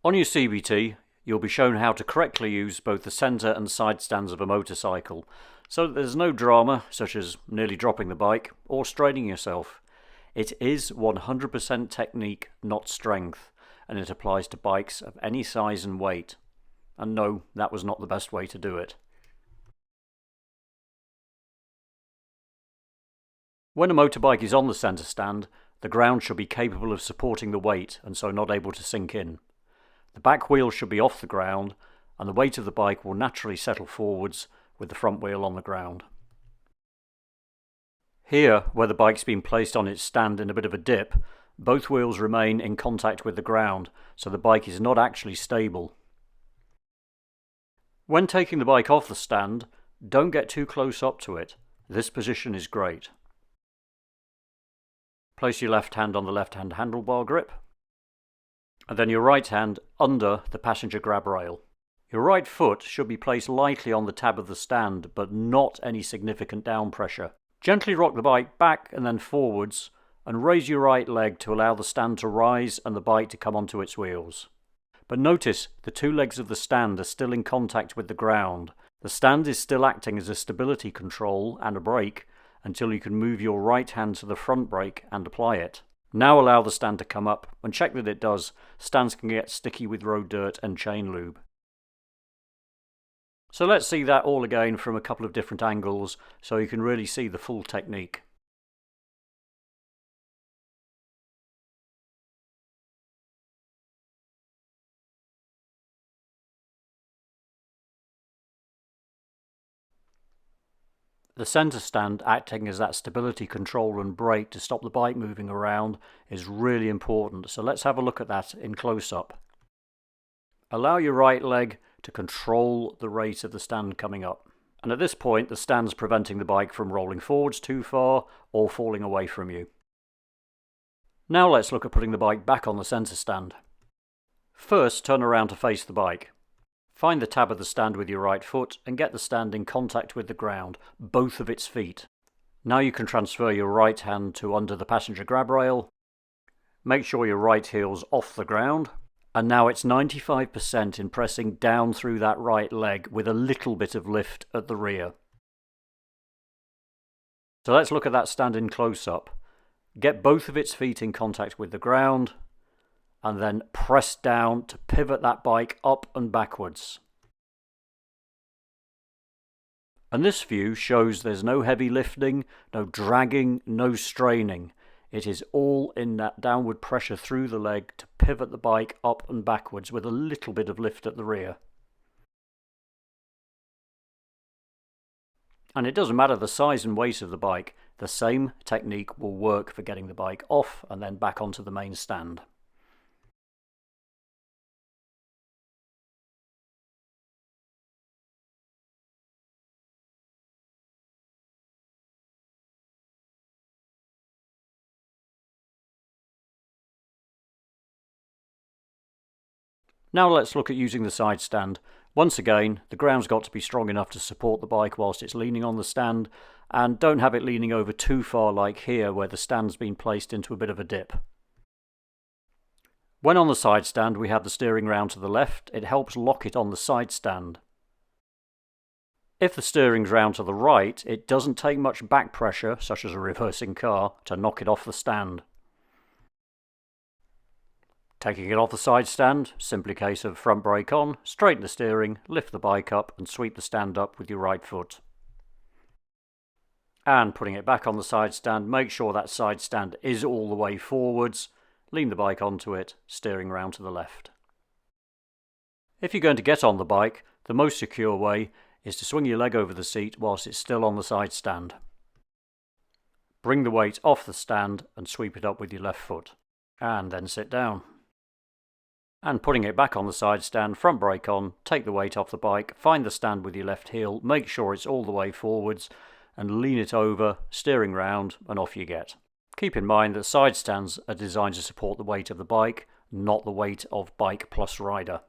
On your CBT, you'll be shown how to correctly use both the centre and side stands of a motorcycle, so that there's no drama, such as nearly dropping the bike or straining yourself. It is 100% technique, not strength, and it applies to bikes of any size and weight. And no, that was not the best way to do it. When a motorbike is on the centre stand, the ground should be capable of supporting the weight and so not able to sink in. The back wheel should be off the ground, and the weight of the bike will naturally settle forwards with the front wheel on the ground. Here, where the bike's been placed on its stand in a bit of a dip, both wheels remain in contact with the ground, so the bike is not actually stable. When taking the bike off the stand, don't get too close up to it. This position is great. Place your left hand on the left-hand handlebar grip, and then your right hand under the passenger grab rail. Your right foot should be placed lightly on the tab of the stand, but not any significant down pressure. Gently rock the bike back and then forwards, and raise your right leg to allow the stand to rise and the bike to come onto its wheels. But notice the two legs of the stand are still in contact with the ground. The stand is still acting as a stability control and a brake until you can move your right hand to the front brake and apply it. Now allow the stand to come up and check that it does. Stands can get sticky with road dirt and chain lube. So let's see that all again from a couple of different angles so you can really see the full technique. The centre stand acting as that stability control and brake to stop the bike moving around is really important, so let's have a look at that in close-up. Allow your right leg to control the rate of the stand coming up, and at this point the stand's preventing the bike from rolling forwards too far or falling away from you. Now let's look at putting the bike back on the centre stand. First, turn around to face the bike. Find the tab of the stand with your right foot and get the stand in contact with the ground, both of its feet. Now you can transfer your right hand to under the passenger grab rail. Make sure your right heel's off the ground. And now it's 95% in pressing down through that right leg with a little bit of lift at the rear. So let's look at that stand in close-up. Get both of its feet in contact with the ground, and then press down to pivot that bike up and backwards. And this view shows there's no heavy lifting, no dragging, no straining. It is all in that downward pressure through the leg to pivot the bike up and backwards with a little bit of lift at the rear. And it doesn't matter the size and weight of the bike, the same technique will work for getting the bike off and then back onto the main stand. Now let's look at using the side stand. Once again, the ground's got to be strong enough to support the bike whilst it's leaning on the stand, and don't have it leaning over too far like here where the stand's been placed into a bit of a dip. When on the side stand we have the steering round to the left, it helps lock it on the side stand. If the steering's round to the right, it doesn't take much back pressure, such as a reversing car, to knock it off the stand. Taking it off the side stand, simply a case of front brake on, straighten the steering, lift the bike up and sweep the stand up with your right foot. And putting it back on the side stand, make sure that side stand is all the way forwards, lean the bike onto it, steering round to the left. If you're going to get on the bike, the most secure way is to swing your leg over the seat whilst it's still on the side stand. Bring the weight off the stand and sweep it up with your left foot, and then sit down. And putting it back on the side stand, front brake on, take the weight off the bike, find the stand with your left heel, make sure it's all the way forwards, and lean it over, steering round, and off you get. Keep in mind that side stands are designed to support the weight of the bike, not the weight of bike plus rider.